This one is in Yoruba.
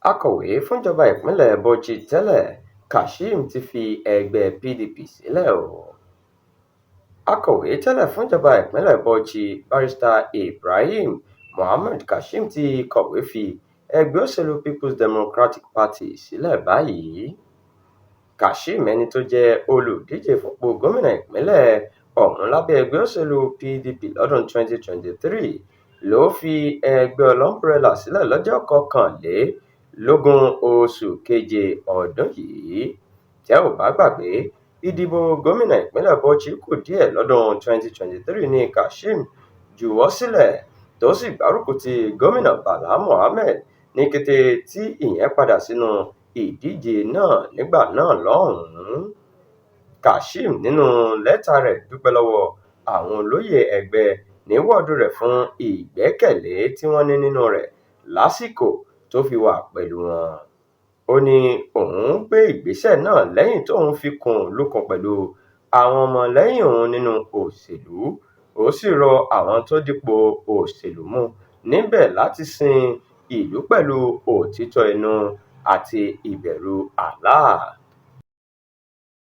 Akọ̀wé fúnjọba ìpínlẹ̀ Bauchi tẹ́lẹ̀, Kashim ti fi ẹgbẹ́ PDP sílẹ̀ o. Akọ̀wé tẹ́lẹ̀ fúnjọba ìpínlẹ̀ Bauchi, Barrister Ibrahim Muhammad Kashim ti kọ̀wé fi ẹgbẹ́ òṣèlú People's Democratic Party sílẹ̀ báyìí. Kashim, ẹni tó jẹ́ olùdíje fúnpò gómìnà ìpínlẹ̀ ọ̀hún lábẹ́ ẹgbẹ́ òṣèlú PDP lọ́dún 2023, ló fi ẹgbẹ́ Ọlọ́mbrẹ́là sílẹ̀ lọ́jọ́ 21 oṣù keje ọdún yìí. Tẹ́ ò bá gbàgbé, ìdìbò gómìnà ìpínlẹ̀ Bauchi kù díẹ̀ lọ́dún 2023 ní Kashim juwọ́ sílẹ̀ tó sì gbárùkù ti gómìnà Bala Mohammed ní kété tí ìyẹn padà sínú ìdíje náà nígbà náà lọ́hùn-ún. Kashim nínú lẹ́tà rẹ̀ dúpẹ́ lọ́wọ́ àwọn olóyè ẹgbẹ́ ní wọ́ọ̀dù rẹ̀ fún ìgbẹ́kẹ̀lé tí wọ́n ní nínú rẹ̀ lásìkò tó fi wà pẹ̀lú wọn. Ó ní òun gbé ìgbésẹ̀ náà lẹ́yìn tóun fi kùn lukùn pẹ̀lú àwọn ọmọlẹ́yìn òun nínú òṣèlú. Ó sì rọ àwọn tó dípò òṣèlú mú níbẹ̀ láti sin ìlú pẹ̀lú òtítọ́ inú àti ìbẹ̀rù Allah.